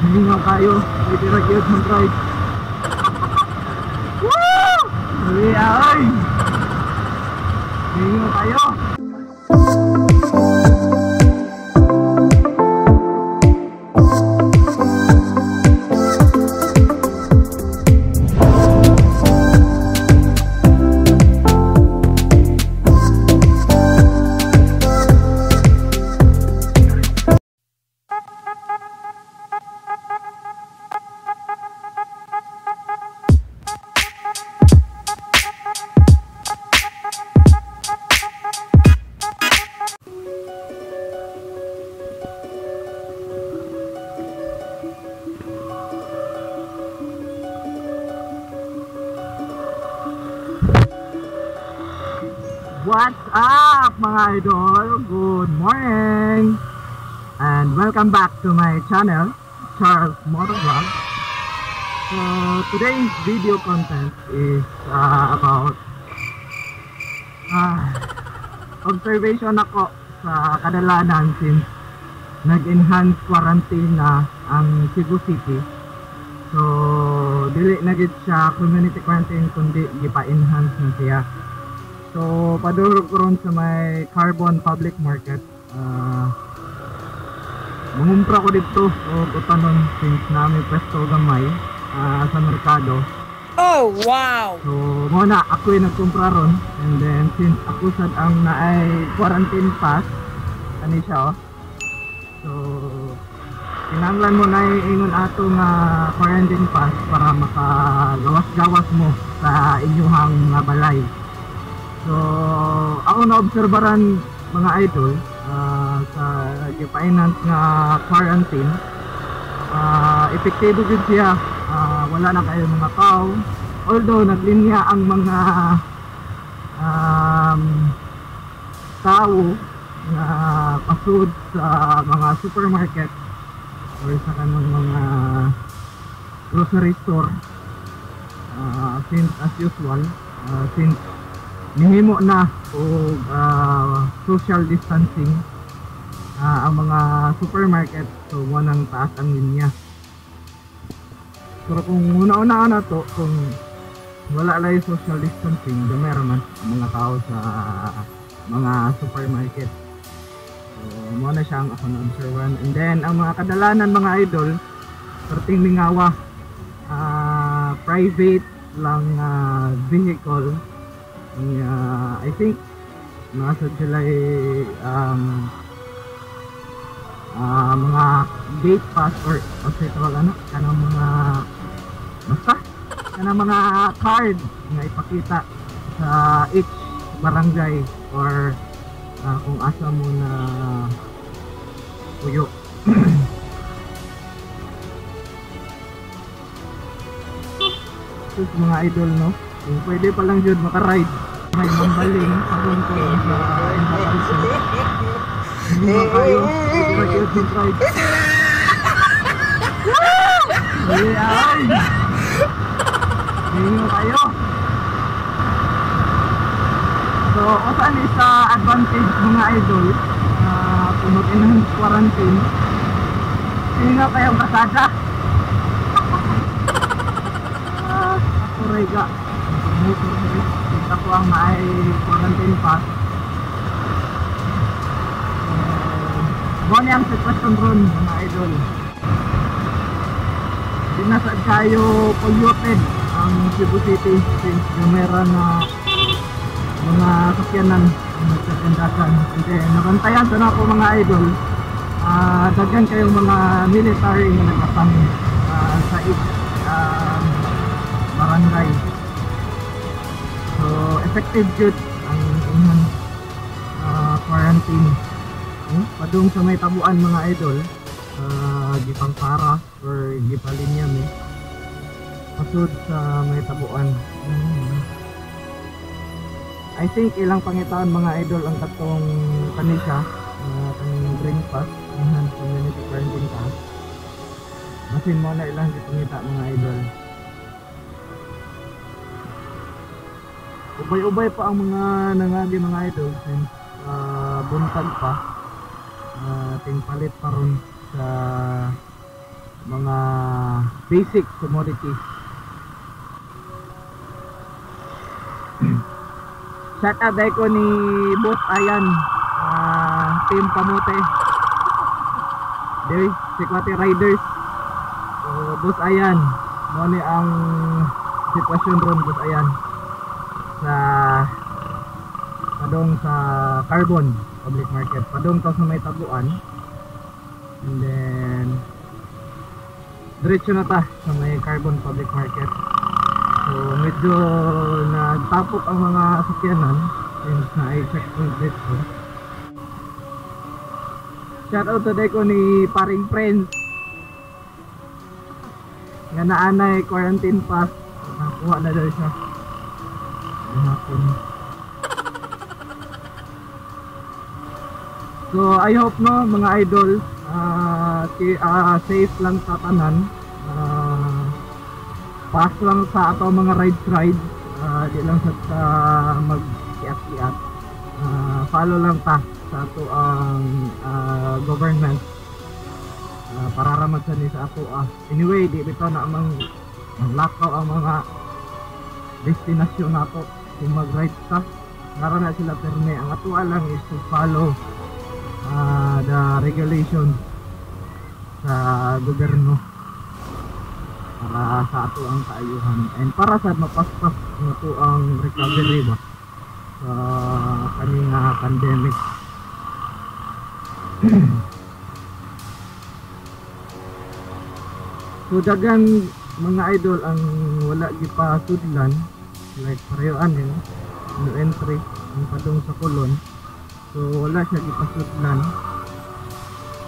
Hihingaw kayo. Pwede na kayo mag-ride. Woo! Dali ay! Hihingaw kayo. What's up mga idol? Good morning! And welcome back to my channel, Charles Motovlog. So today's video content is about observation ako sa kadalanan since nag-enhance quarantine na ang Cebu City. So dili na gid siya community quarantine kundi gipa-enhance na siya. So, padurog ko ron sa may Carbon Public Market. Mangumpra ko dito o utanon since namin pwesto gamay sa merkado. Oh, wow! So, muna ako yung nagkumpra ron. And then, since ako sad ang naay quarantine pass, ano siya oh. So, kinanglan mo na ingon ato nga quarantine pass para makagawas-gawas mo sa inyuhang balay. So, ako na-obserbaran mga idol sa finance nga quarantine, epektibo din siya, wala na kayo mga tao, although naglinya ang mga tao na pasud sa mga supermarket or sa kanong mga grocery store, since as usual, since nihimo na o social distancing ang mga supermarket, so wanang taas ang linya. Pero kung una-una na to, kung wala lang social distancing, dumera man ang mga tao sa mga supermarket. So muna siya ang ako na-observan. And then ang mga kadalanan mga idol, perting lingawa, private lang vehicle. I think nasa sila mga gate pass or tawag ano, kanang mga basta kanang mga card nga ipakita sa each barangay or kung asa mo na puyo. Sus mga idol, no? Kung pwede pa lang yun makaride, may mambaling pagong ko sa Intakalso. Hindi ba kayo? Pwede ba kayo mag-ride? Ay! Hindi ba kayo? So, saan isa advantage mga idol kung mag-enhance quarantine? Hindi nga kayong kasada. Ako rega. Kita ko ang may quarantine pass. Buwan yung sitwasyon ron mga idol. Di na saan kayo polluted ang Cebu City since meron na mga sakyanan na nagsakandakan. And then nabantayan sa na po mga idol, daghan kayong mga military na nagkasam sa each barangay. So effective good ang quarantine. Padung sa may tabuan mga idol, gipang para or gipalinya mi pasud sa may tabuan. I think ilang pangitaan mga idol ang katong kanisya, kaning green pass, ang community quarantine pass. Masin mo na ilang gipangita mga idol. Ubay-ubay pa ang mga nangagi mga idol since buntag pa, ting palit pa ron sa mga basic commodities. Shout out day ko ni Boss Ayan, Team Kamote, Diri, Sikwati Riders. So, Boss Ayan, mo ni ang sitwasyon ron, Boss Ayan, sa padong sa Carbon Public Market. Padong to sa may Tabuan. And then diretso na ta sa may Carbon Public Market. So medyo nagtapok ang mga sakyanan since na i-checkpoint dito. Shout out today ko ni Paring Friends nga naanay quarantine pass. Nakuha na daw siya hapon. So I hope no mga idol, safe lang sa tanan, pass lang sa ato mga rides, di lang sa mag-kiat-kiat, follow lang ta sa ato ang government, para raman sa ni sa ato. Anyway, di bitaw na lakaw ang mga destinasyon nato kung mag-ride ta, nara na sila perme. Ang ato lang is to follow the regulation sa gobyerno para sa ato ang kaayuhan and para sa mapaspas ng ato ang recovery ba sa kaning pandemic. So dagang mga idol ang wala gipasudlan, like parehoan yun, no entry ang padong sa Colon. So wala siya gipasudlan.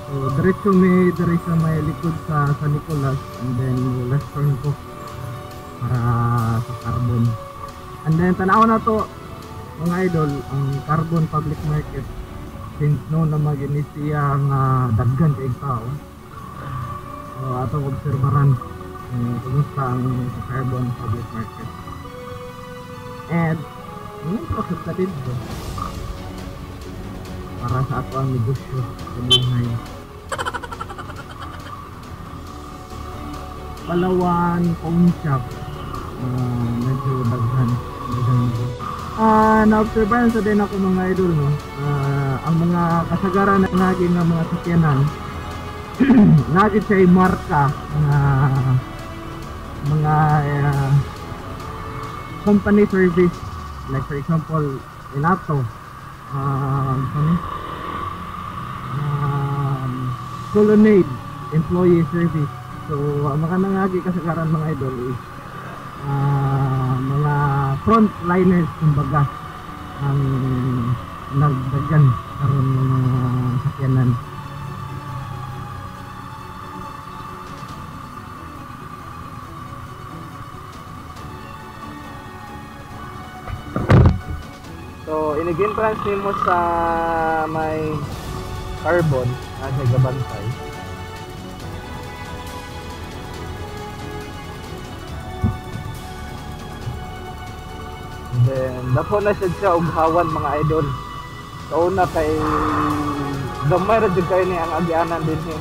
So diretso may diri sa may likod sa San Nicolas, and then left turn ko para sa Carbon. And then tanaw na to mga idol ang Carbon Public Market, since no na mag-inisiya nga daghan kay tao. So atong obserbaran kumusta ang Carbon Public Market. And process na dito para sa ato ang negosyo kumuhay. Palawan pawn shop, medyo daghan. Na-obserbahan sa din ako mga idol, no? Ang mga kasagaran na naging ng mga sakyanan naging siya marka na mga company service, like for example Inato, Colonnade employee service. So mga nangagi kasagaran mga idol is mga frontliners kumbaga ang nagdagan karon ng mga sakyanan. So inig-entrance nimo sa may Carbon sa Gabantay. Then dapo na siya ughawan mga idol. So una kay gamay ra jud kay ni ang agianan din ni.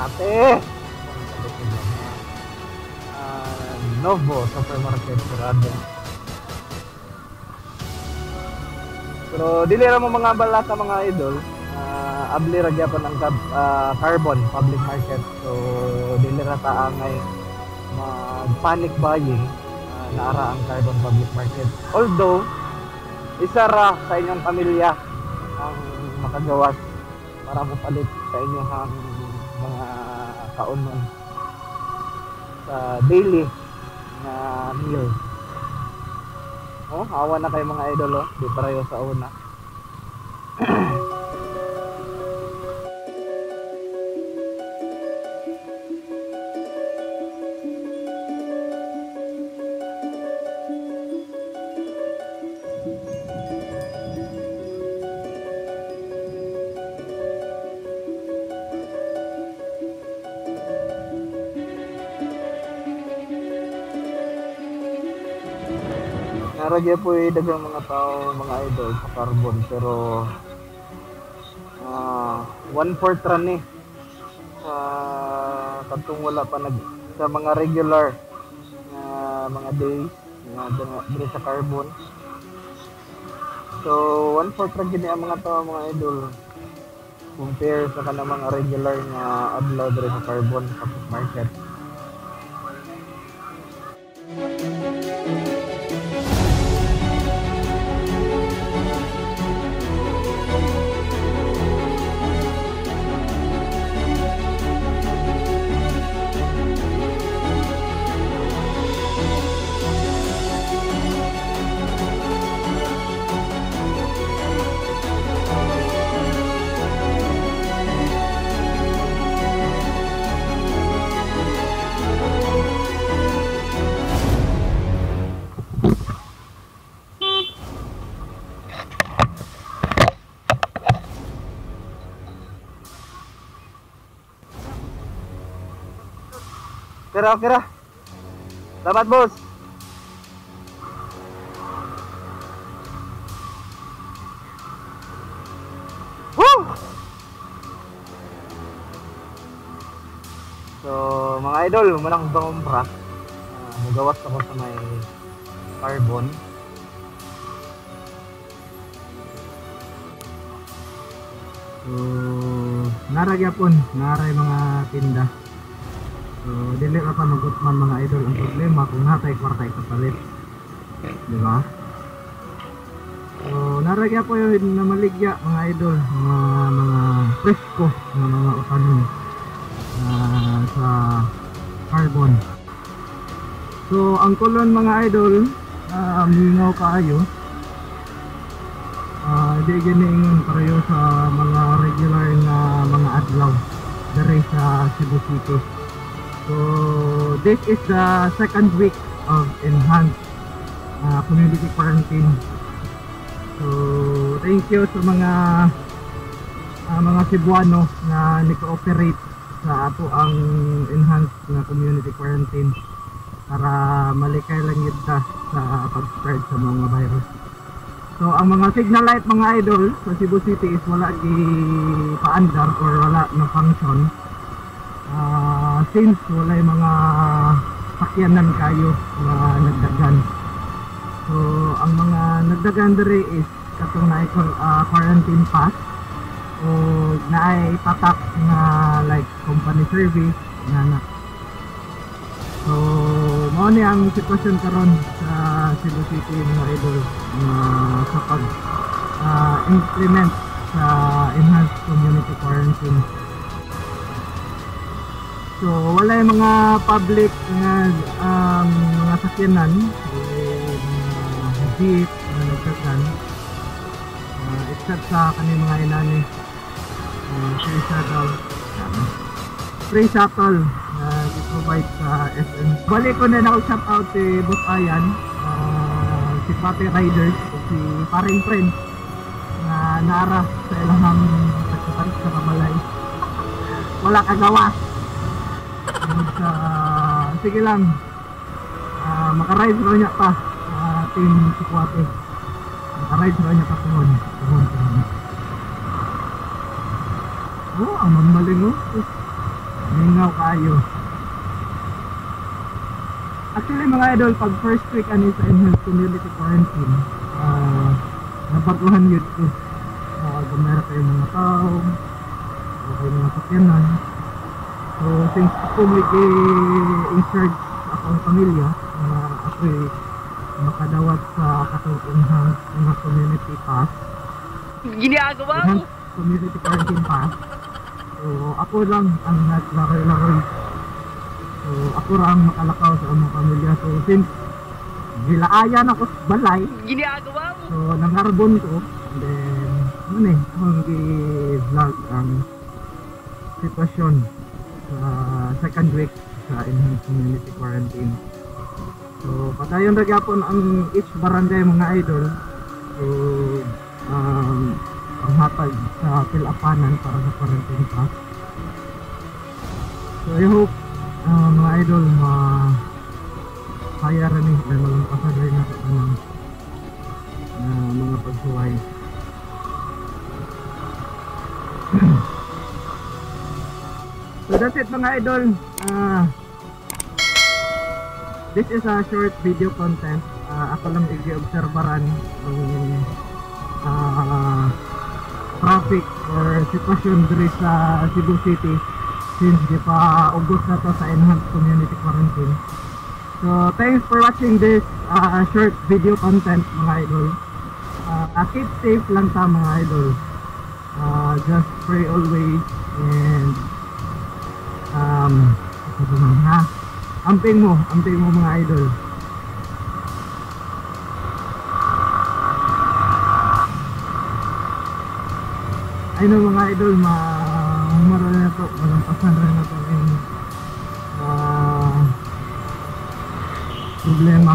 Ate. Novo supermarket sarado. Pero dili ra mo mga balaka mga idol, abli ra gyapon ang Carbon Public Market. So dili ra ta angay mag-panic buying na ara ang Carbon Public Market. Although isa ra sa inyong pamilya ang makagawas para mapalit sa inyong mga kaunon sa daily na meal. Oh, hawa na kayo mga idol, oh. Di pareho sa una. Naragya po dagang mga tao mga idol sa Carbon, pero 1/4 run ni sa kadtong wala pa nag sa mga regular na mga days nga dire sa carbon. So 1/4 ra gid ang mga to mga idol compare sa kanang mga regular nga adlaw dire sa carbon sa market. Kira. Selamat bos. Woo! So mga idol, manang kumpra. Magawas ako sa may carbon. So naragyapon, naray mga tinda. So, dili ra pa magutman mga idol ang problema kung natay kwartay kapalit. Di ba? So, naragya po yun na maligya mga idol, mga presko na mga utanon sa carbon. So, ang kulon mga idol, mingaw kaayo. Di giniingon pareho sa mga regular na mga adlaw dari sa Cebu City. So this is the second week of enhanced community quarantine. So thank you sa mga Cebuano na nag-cooperate sa ato ang enhanced na community quarantine para malikay lang yun ta sa pag-spread sa mga virus. So ang mga signal light mga idol sa Cebu City is wala di paandar or wala na function. Since wala yung mga sakyanan kayo na nagdagan. So ang mga nagdagan diri is katong na quarantine pass o naay tatak na like company service na. So mao ni ang sitwasyon karon sa Cebu City mga idol sa pag implement sa enhanced community quarantine. So wala yung mga public mga sakyanan mga jeep na nagdagan except sa kanil mga inani free shuttle na i-provide sa SM. Balik ko na shout out si Boss Ayan, si Pati Riders, si Paring Friend na nara sa ilahang pagkakarit sa Kamalay. Wala kagawa. Sige lang, makaride sa kanya pa team Sikwate, makaride sa kanya pa tuhon. Oh, ang mamaling mingaw kayo. Actually mga idol, pag first week sa enhanced community quarantine, nabaguhan yun ko. Gumera kayo mga tao o kayo mga sakyanan. So since ako mag-in-charge akong pamilya, ako'y makadawat sa katong enhanced community pass, ginagawa mo? Community quarantine pass. So ako lang ang naglakoy-lakoy. So ako lang makalakaw sa among pamilya. So since gilaayan ako sa balay, ginagawa mo? so nangarbon ko, and then akong i-vlog ang sitwasyon sa second week sa enhanced community quarantine. So patayon ra gyapon ang each barangay mga idol. So ang hatag sa pilapanan para sa quarantine pass. So I hope mga idol kaya rin dahil malampasan rin natin mga pagsuway. So that's it mga idol. This is a short video content. Ako lang i-obserbaran ng traffic or sitwasyon diri sa Cebu City since di pa ubos na to sa enhanced community quarantine. So thanks for watching this short video content mga idol. Keep safe lang ta mga idol. Just pray always and amping mo mga idol. I know mga idol, humara na to, malampasan na to yung problema.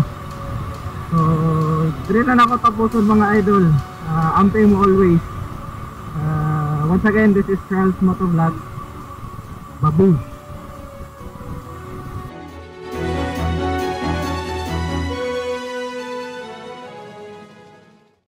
So, dito na ako tapusin mga idol. Amping mo always. Once again, this is Charles Motovlog. Babush!